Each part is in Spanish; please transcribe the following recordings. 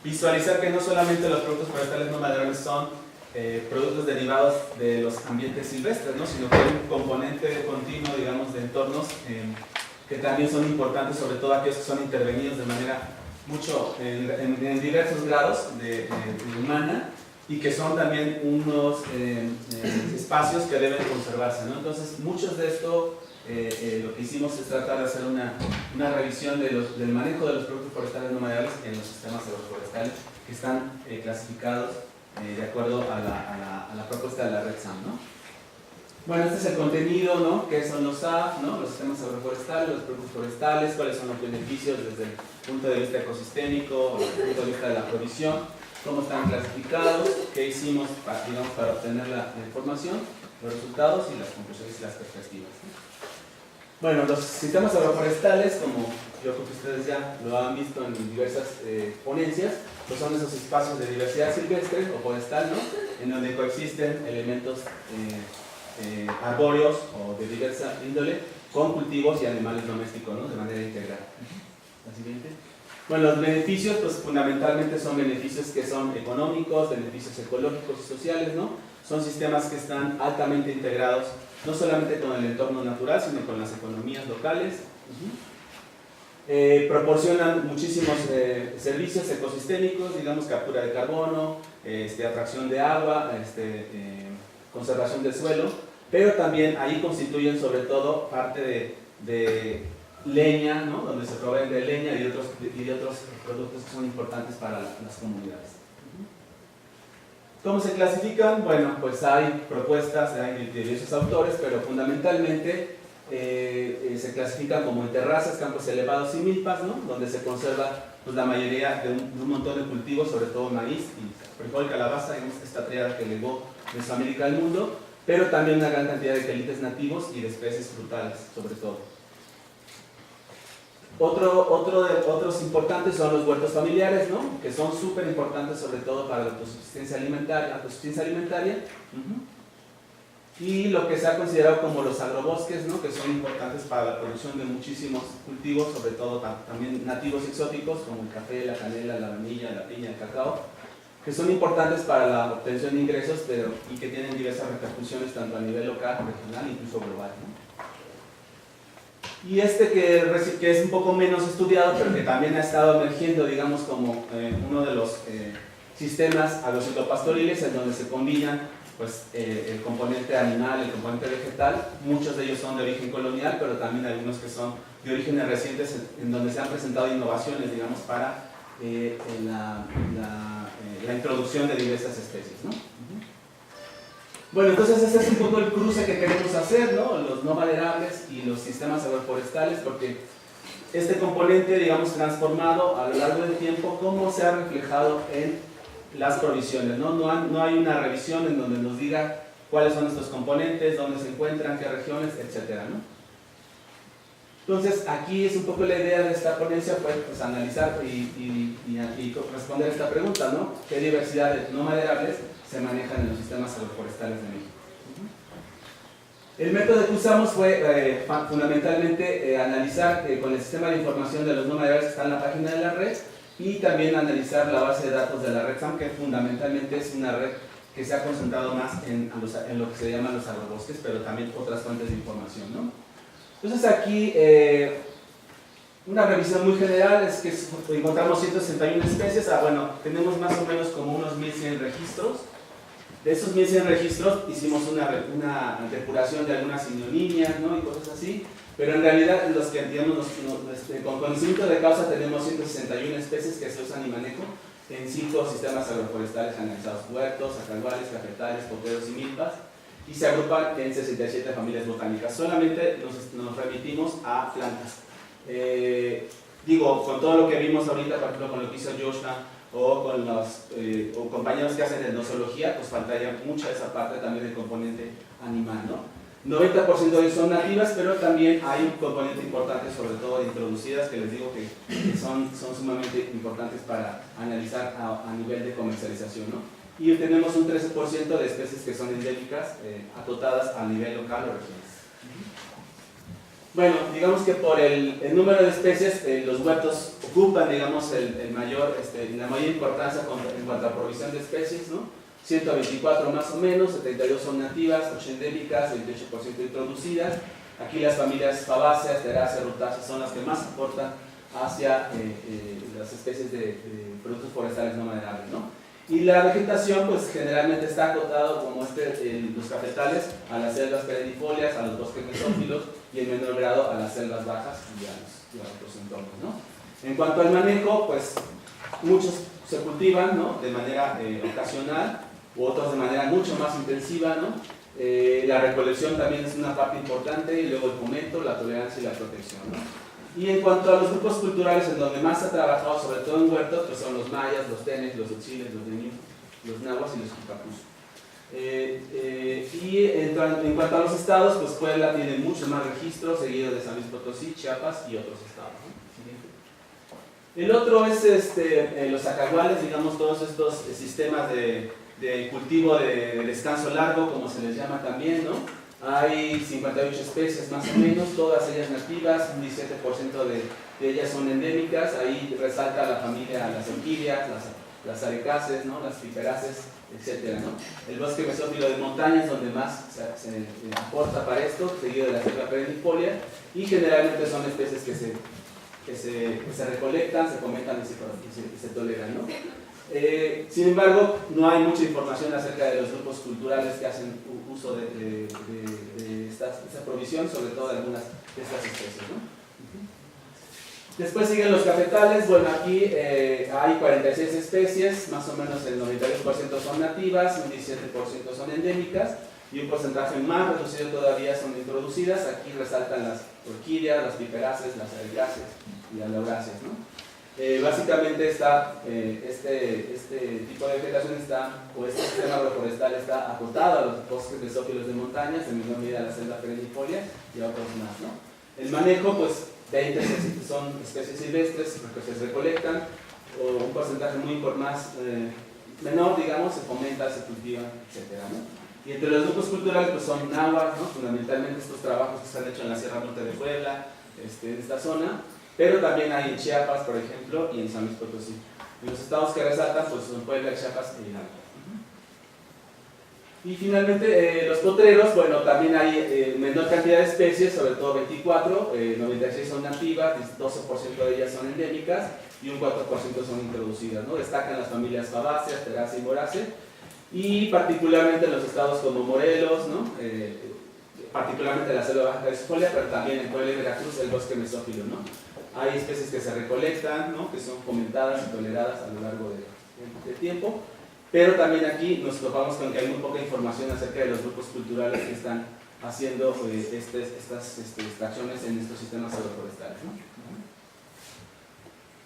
visualizar que no solamente los productos forestales no maderables son productos derivados de los ambientes silvestres, ¿no? Sino que hay un componente continuo, digamos, de entornos que también son importantes, sobre todo aquellos que son intervenidos de manera en diversos grados de humana, y que son también unos espacios que deben conservarse, ¿no? Entonces, muchos de esto, lo que hicimos es tratar de hacer una revisión del manejo de los productos forestales no maderables en los sistemas agroforestales que están clasificados de acuerdo a la propuesta de la Red SAM, ¿no? Bueno, este es el contenido, ¿no? ¿Qué son los SAF, ¿no? Los sistemas agroforestales, los productos forestales, cuáles son los beneficios desde el punto de vista ecosistémico, desde el punto de vista de la provisión, cómo están clasificados, qué hicimos para obtener la información, los resultados y las conclusiones y las perspectivas, ¿no? Bueno, los sistemas agroforestales, como yo creo que ustedes ya lo han visto en diversas ponencias, pues son esos espacios de diversidad silvestre o forestal, ¿no? En donde coexisten elementos arbóreos o de diversa índole con cultivos y animales domésticos, ¿no? De manera integral. La siguiente. Bueno, los beneficios, pues fundamentalmente son beneficios que son económicos, beneficios ecológicos y sociales, ¿no? Son sistemas que están altamente integrados, no solamente con el entorno natural, sino con las economías locales. Proporcionan muchísimos servicios ecosistémicos, digamos, captura de carbono, atracción de agua, conservación del suelo, pero también ahí constituyen sobre todo parte de leña, ¿no? Donde se proveen de leña y de otros productos que son importantes para las comunidades. ¿Cómo se clasifican? Bueno, pues hay propuestas de diversos autores, pero fundamentalmente se clasifican como en terrazas, campos elevados y milpas, ¿no? Donde se conserva pues, la mayoría de un montón de cultivos, sobre todo maíz y frijol, calabaza, esta triada que legó Mesoamérica al mundo, pero también una gran cantidad de quelites nativos y de especies frutales, sobre todo. Otros importantes son los huertos familiares, ¿no? Que son súper importantes sobre todo para la autosuficiencia alimentaria. Y lo que se ha considerado como los agrobosques, ¿no? Que son importantes para la producción de muchísimos cultivos, sobre todo también nativos exóticos como el café, la canela, la vainilla, la piña, el cacao, que son importantes para la obtención de ingresos y que tienen diversas repercusiones tanto a nivel local, regional e incluso global, ¿no? Y que es un poco menos estudiado, pero que también ha estado emergiendo, digamos, como uno de los sistemas agrositopastoriles en donde se combinan pues, el componente animal, el componente vegetal. Muchos de ellos son de origen colonial, pero también algunos que son de orígenes recientes en donde se han presentado innovaciones, digamos, para la introducción de diversas especies, ¿no? Bueno, entonces ese es un poco el cruce que queremos hacer, ¿no? Los no maderables y los sistemas agroforestales, porque este componente, digamos, transformado a lo largo del tiempo, ¿cómo se ha reflejado en las provisiones, ¿no? No hay una revisión en donde nos diga cuáles son estos componentes, dónde se encuentran, qué regiones, etcétera, ¿no? Entonces, aquí es un poco la idea de esta ponencia, pues analizar y responder esta pregunta, ¿no? ¿Qué diversidad de no maderables se manejan en los sistemas agroforestales de México? El método que usamos fue fundamentalmente analizar con el sistema de información de los no maderables que está en la página de la red y también analizar la base de datos de la red SAM, que fundamentalmente es una red que se ha concentrado más en lo que se llaman los agrobosques, pero también otras fuentes de información, ¿no? Entonces aquí una revisión muy general es que encontramos 161 especies. Bueno, tenemos más o menos como unos 1100 registros. De esos 1100 registros hicimos una depuración de algunas sinonimias, ¿no? Y cosas así, pero en realidad los que digamos, con conocimiento de causa tenemos 161 especies que se usan y manejo en 5 sistemas agroforestales analizados: huertos, acaduales, cafetales, potreros y milpas, y se agrupan en 67 familias botánicas. Solamente nos remitimos a plantas. Con todo lo que vimos ahorita, por ejemplo, con lo que hizo Joshua o con los compañeros que hacen endozoología, pues faltaría mucha esa parte también del componente animal, ¿no? 90% de ellos son nativas, pero también hay un componente importante, sobre todo de introducidas, que les digo que son sumamente importantes para analizar a nivel de comercialización, ¿no? Y tenemos un 13% de especies que son endémicas, acotadas a nivel local o regional. Bueno, digamos que por el número de especies, los huertos ocupan, digamos, la mayor importancia en cuanto a provisión de especies, ¿no? 124 más o menos, 72 son nativas, 8 endémicas, 28% introducidas. Aquí las familias fabáceas, teráceas, rutáceas son las que más aportan hacia las especies de productos forestales no maderables, ¿no? Y la vegetación, pues generalmente está acotado, como los cafetales, a las selvas perennifolias, a los bosques mesófilos y en menor grado a las selvas bajas y a otros entornos, ¿no? En cuanto al manejo, pues muchos se cultivan, ¿no?, de manera ocasional, u otros de manera mucho más intensiva, ¿no? La recolección también es una parte importante, y luego el fomento, la tolerancia y la protección, ¿no? Y en cuanto a los grupos culturales en donde más se ha trabajado, sobre todo en huertos, pues son los mayas, los tenes, los otziles, los neñus, los nahuas y los quipapús. Y en cuanto a los estados, pues Puebla tiene mucho más registros, seguido de San Luis Potosí, Chiapas y otros estados, ¿no? El otro es los acahuales, digamos, todos estos sistemas de cultivo de descanso largo, como se les llama también, ¿no? Hay 58 especies más o menos, todas ellas nativas, un 17% de ellas son endémicas. Ahí resalta la familia, las orquídeas, las arecáceas, ¿no?, las piperáceas, etc., ¿no? El bosque mesófilo de montañas, donde más se aporta para esto, seguido de la selva perennifolia, y generalmente son especies que se recolectan, se fomentan y se toleran, ¿no? Sin embargo, no hay mucha información acerca de los grupos culturales que hacen uso de esta provisión, sobre todo de algunas de estas especies, ¿no? Después siguen los cafetales. Bueno, aquí hay 46 especies, más o menos el 92% son nativas, un 17% son endémicas y un porcentaje más reducido todavía son introducidas. Aquí resaltan las orquídeas, las piperáceas, las arecáceas y las lauráceas, ¿no? Básicamente este tipo de vegetación o este sistema agroforestal está acotado a los bosques mesófilos de montañas, en menor medida a la selva perennifolia y a otros más, ¿no? El manejo, pues 20 son especies silvestres que se recolectan, o un porcentaje menor, digamos, se fomenta, se cultiva, etc., ¿no? Y entre los grupos culturales pues son náhuatl, ¿no?, fundamentalmente estos trabajos que se han hecho en la Sierra Norte de Puebla, en esta zona. Pero también hay en Chiapas, por ejemplo, y en San Luis Potosí. Y los estados que resaltan pues son Puebla, Chiapas y Hidalgo. Y finalmente los potreros, bueno, también hay menor cantidad de especies, sobre todo 24, 96 son nativas, 12% de ellas son endémicas y un 4% son introducidas, ¿no? Destacan las familias fabáceas, terácea y morácea, y particularmente en los estados como Morelos, ¿no?, particularmente la selva baja caducifolia, pero también en Puebla y Veracruz el bosque mesófilo, ¿no? Hay especies que se recolectan, ¿no?, que son fomentadas y toleradas a lo largo de tiempo, pero también aquí nos topamos con que hay muy poca información acerca de los grupos culturales que están haciendo estas extracciones en estos sistemas agroforestales, ¿no?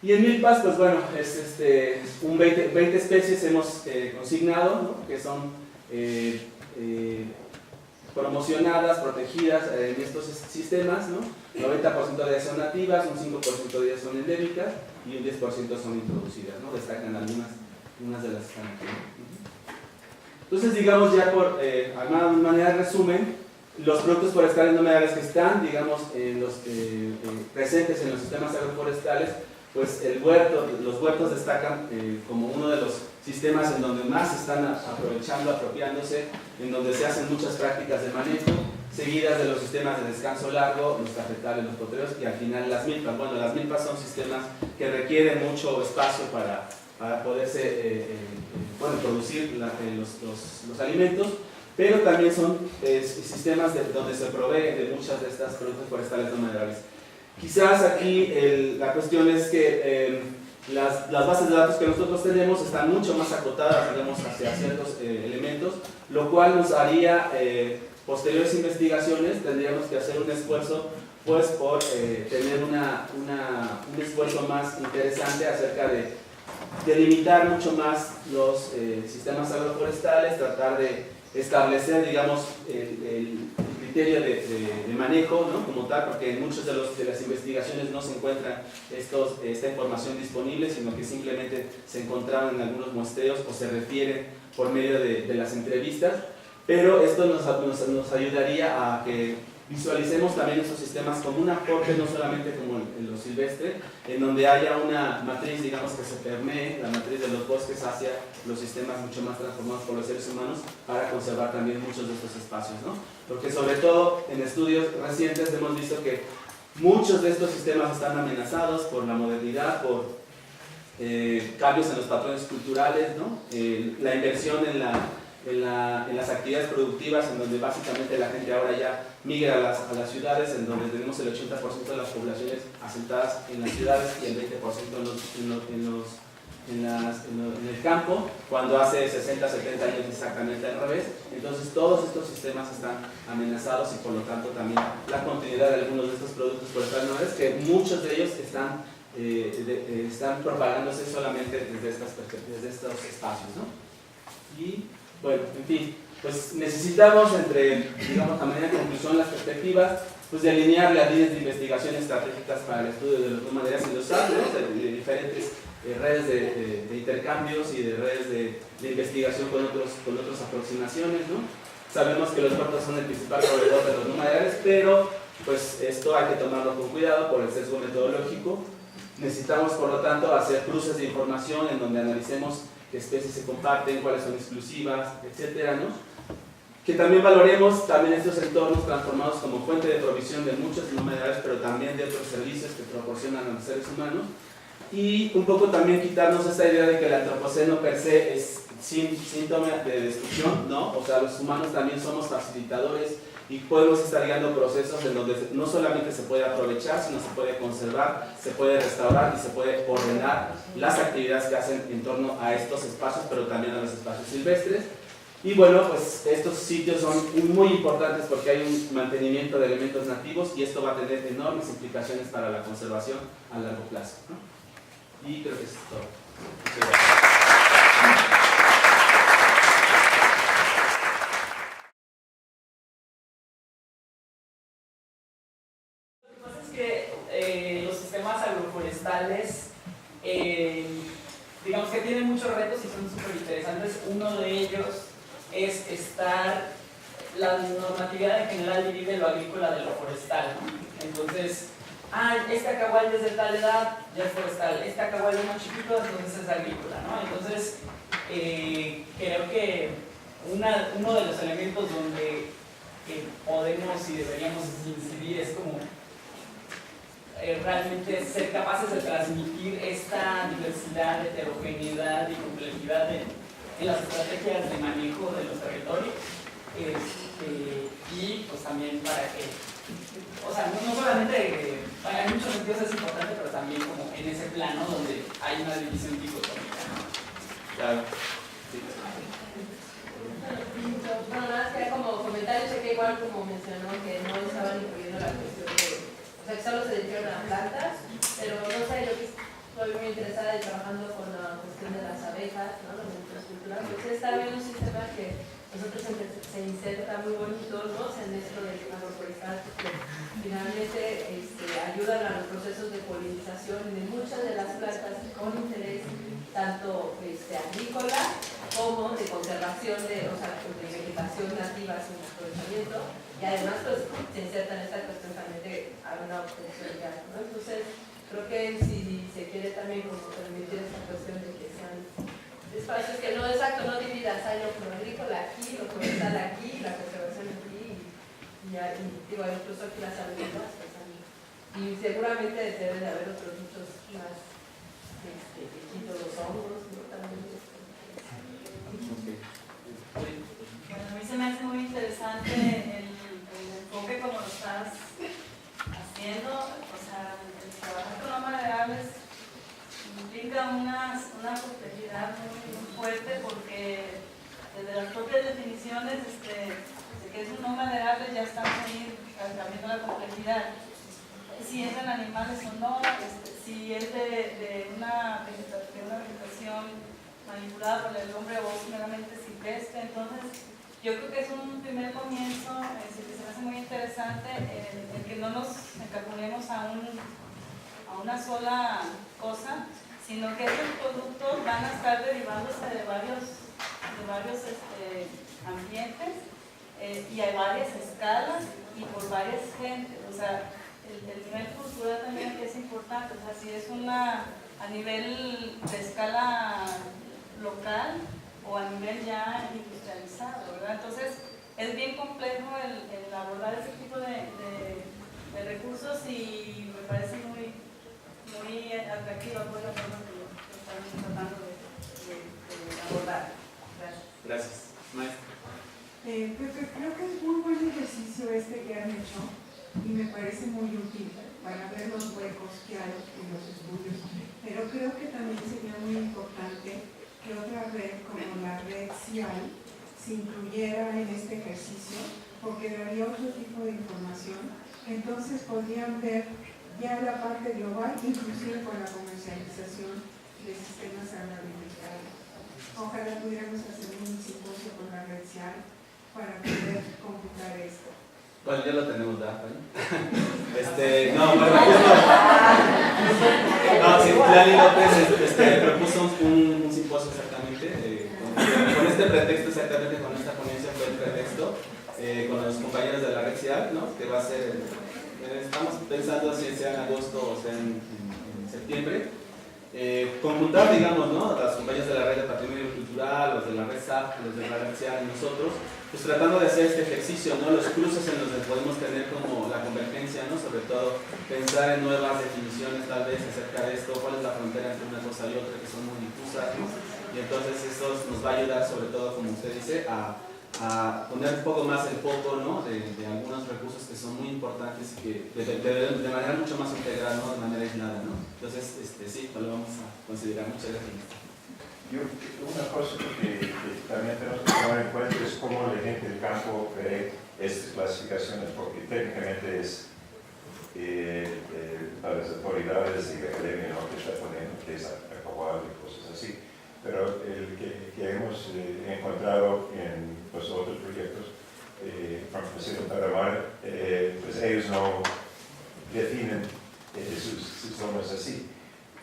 Y en milpas, pues bueno, es 20 especies hemos consignado, ¿no?, que son promocionadas, protegidas en estos sistemas, ¿no? 90% de ellas son nativas, un 5% de ellas son endémicas y un 10% son introducidas, ¿no? Destacan algunas de las que están aquí, ¿no? Entonces, digamos, ya por alguna manera de resumen, los productos forestales no maderables que están, digamos, presentes en los sistemas agroforestales, pues los huertos destacan como uno de los sistemas en donde más se están aprovechando, apropiándose, en donde se hacen muchas prácticas de manejo, seguidas de los sistemas de descanso largo, los cafetales, los potreros y al final las milpas. Bueno, las milpas son sistemas que requieren mucho espacio para poderse producir los alimentos, pero también son sistemas donde se provee de muchas de estas productos forestales no maderables. Quizás aquí la cuestión es que las bases de datos que nosotros tenemos están mucho más acotadas, digamos, hacia ciertos elementos, lo cual nos haría posteriores investigaciones, tendríamos que hacer un esfuerzo pues por tener un esfuerzo más interesante acerca de delimitar mucho más los sistemas agroforestales, tratar de establecer, digamos, el criterio de manejo, ¿no?, como tal, porque en muchas de las investigaciones no se encuentra esta información disponible, sino que simplemente se encontraban en algunos muestreos o se refiere por medio de las entrevistas, pero esto nos ayudaría a que visualicemos también esos sistemas como un aporte, no solamente como en lo silvestre, en donde haya una matriz, digamos, que se permee, la matriz de los bosques hacia los sistemas mucho más transformados por los seres humanos para conservar también muchos de estos espacios, ¿no? Porque sobre todo en estudios recientes hemos visto que muchos de estos sistemas están amenazados por la modernidad, por cambios en los patrones culturales, ¿no? La inversión en las actividades productivas, en donde básicamente la gente ahora ya migra a las ciudades, en donde tenemos el 80% de las poblaciones asentadas en las ciudades y el 20% en el campo, cuando hace 60, 70 años exactamente al revés. Entonces todos estos sistemas están amenazados y por lo tanto también la continuidad de algunos de estos productos forestales, que muchos de ellos están propagándose solamente desde estos espacios, ¿no? Y bueno, en fin, pues necesitamos digamos, a manera de conclusión, las perspectivas, pues de alinear las líneas de investigación estratégicas para el estudio de las maderas y los árboles, de diferentes redes de intercambios y de redes de investigación con otras aproximaciones, ¿no? Sabemos que los puertos son el principal proveedor de los no maderales, pero pues esto hay que tomarlo con cuidado por el sesgo metodológico. Necesitamos, por lo tanto, hacer cruces de información en donde analicemos qué especies se comparten, cuáles son exclusivas, etcétera, ¿no? Que también valoremos también estos entornos transformados como fuente de provisión de muchos no maderales, pero también de otros servicios que proporcionan a los seres humanos. Y un poco también quitarnos esta idea de que el antropoceno per se es síntoma de destrucción, ¿no? O sea, los humanos también somos facilitadores y podemos estar guiando procesos en donde no solamente se puede aprovechar, sino se puede conservar, se puede restaurar y se puede ordenar las actividades que hacen en torno a estos espacios, pero también a los espacios silvestres. Y bueno, pues estos sitios son muy importantes porque hay un mantenimiento de elementos nativos y esto va a tener enormes implicaciones para la conservación a largo plazo, ¿no? Y creo que es todo. Muchas gracias. Los sistemas agroforestales, digamos que tienen muchos retos y son súper interesantes. Uno de ellos es la normatividad en general divide lo agrícola de lo forestal, ¿no? Entonces, este acahual desde tal edad ya es forestal, este acahual es más chiquito, entonces es agrícola, ¿no? Entonces, creo que uno de los elementos donde podemos y deberíamos incidir es como realmente ser capaces de transmitir esta diversidad, heterogeneidad y complejidad en las estrategias de manejo de los territorios, y pues también para que, o sea, no solamente, en muchos sentidos es importante, pero también como en ese plano donde hay una división dicotómica, ¿no? Claro. Bueno, nada más que como comentario, sé que igual como mencionó que no estaban incluyendo la cuestión de, o sea, que solo se dedicaron a plantas, pero no sé, yo que estoy muy interesada y trabajando con la cuestión de las abejas, ¿no? La infraestructura, pues está bien un sistema que nosotros se inserta muy bonito, ¿no? En esto del agroforestal, que finalmente ayudan a los procesos de polinización de muchas de las plantas con interés tanto agrícola como de conservación de vegetación nativa sin aprovechamiento, y además pues se inserta en esta cuestión también de una obtención de algo, ¿no? Entonces creo que si se quiere también como permitir esta cuestión de que sean espacios que no no dividas, hay lo agrícola aquí, lo forestal aquí, la conservación aquí, digo, incluso aquí las abejas, y seguramente debe de haber otros muchos más los hongos, ¿no? También. Bueno, a mí se me hace muy interesante el enfoque como lo estás haciendo. O sea, el trabajar con no maderables implica una complejidad muy fuerte, porque desde las propias definiciones de que es un no maderable ya estamos ahí cambiando la complejidad. Si es en animales o no, si es de una vegetación manipulada por el hombre o meramente silvestre. Entonces, yo creo que es un primer comienzo que se me hace muy interesante, en que no nos encapsulemos a una sola cosa, sino que estos productos van a estar derivándose de varios ambientes. y hay varias escalas y por varias gentes, o sea, el nivel cultural también aquí es importante, o sea, si es a nivel de escala local o a nivel ya industrializado, ¿verdad? Entonces, es bien complejo el abordar ese tipo de recursos y me parece muy atractiva pues, la forma que lo estamos tratando de abordar. Gracias. Gracias. Maestra. Creo que es muy buen ejercicio este que han hecho y me parece muy útil para ver los huecos que hay en los estudios, pero creo que también sería muy importante que otra red como la red CIAL se incluyera en este ejercicio porque daría otro tipo de información. Entonces podrían ver ya la parte global, inclusive con la comercialización de sistemas agroalimentarios. Ojalá pudiéramos hacer un simposio con la red CIAL para poder computar esto. Bueno, ya lo tenemos, ¿verdad? No, bueno, no, sí, Lali López propuso un simposio exactamente, con este pretexto exactamente, con esta ponencia fue el pretexto, con los compañeros de la Red CIAL, ¿no? Que va a ser, estamos pensando si sea en agosto o sea en septiembre, conjuntar, digamos, ¿no? Las compañías de la Red de Patrimonio Cultural, los de la Red SAP, los de la Red CIAL y nosotros, pues tratando de hacer este ejercicio, ¿no? Los cruces en los que podemos tener como la convergencia, ¿no? Sobre todo pensar en nuevas definiciones tal vez acerca de esto, cuál es la frontera entre una cosa y otra que son muy difusas, ¿no? Y entonces eso nos va a ayudar sobre todo, como usted dice, a poner un poco más el foco, ¿no? de algunos recursos que son muy importantes y que de manera mucho más integral, ¿no? De manera aislada, ¿no? Entonces, sí, lo vamos a considerar. Muchas gracias. Una cosa que también tenemos que tomar en cuenta es cómo la gente del campo ve estas clasificaciones, porque técnicamente es para las autoridades y la academia, ¿no? Que está poniendo que es aprobable y cosas así. Pero el que hemos encontrado en los otros proyectos, Francisco Paramar, pues ellos no definen sus zonas así.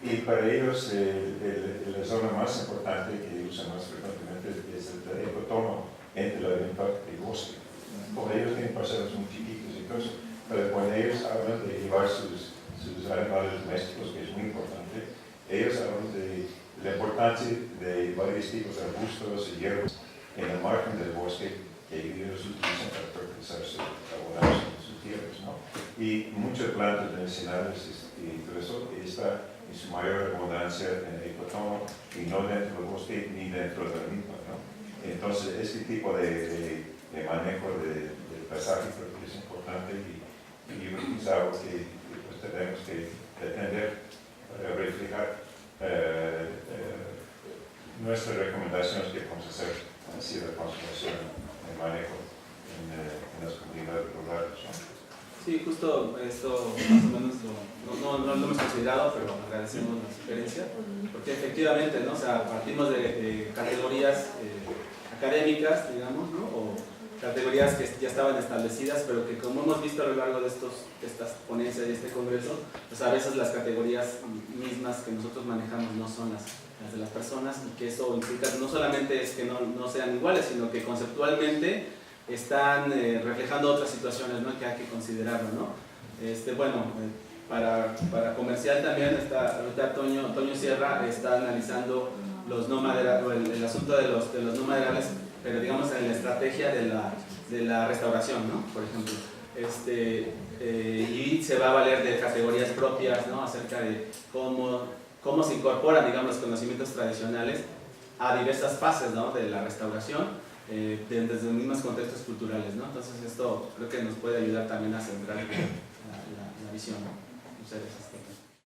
Y para ellos la zona más importante que usan más frecuentemente es el ecotono entre la venta y bosque. Porque ellos tienen parcelas muy chiquitas y todo eso, pero cuando ellos hablan de llevar sus animales domésticos, que es muy importante, ellos hablan de la importancia de varios tipos de arbustos y hierbas en el margen del bosque que ellos utilizan para fertilizar sus tierras, ¿no? Y muchas plantas medicinales y todo eso está en su mayor abundancia en el ecotono y no dentro del bosque ni dentro de la misma, ¿no? Entonces, este tipo de manejo del paisaje creo que es importante y es algo que pues, tenemos que atender para reflejar nuestras recomendaciones que vamos a hacer así de conservación y manejo en las comunidades rurales, ¿no? Sí, justo esto más o menos no lo hemos considerado, pero agradecemos la sugerencia, porque efectivamente, ¿no? O sea, partimos de categorías académicas, digamos, ¿no? O categorías que ya estaban establecidas, pero que como hemos visto a lo largo de estas ponencias y este congreso, pues a veces las categorías mismas que nosotros manejamos no son las de las personas, y que eso implica no solamente es que no sean iguales, sino que conceptualmente están reflejando otras situaciones, ¿no? Que hay que considerarlo, ¿no? Bueno, para comercial también está, ahorita Toño Sierra está analizando los no maderables, el asunto de los no maderables, pero digamos en la estrategia de la restauración, ¿no? Por ejemplo, y se va a valer de categorías propias, ¿no? Acerca de cómo se incorporan, digamos, los conocimientos tradicionales a diversas fases, ¿no? De la restauración, desde los mismos contextos culturales, ¿no? Entonces esto creo que nos puede ayudar también a centrar la visión, ¿no? Muchas gracias.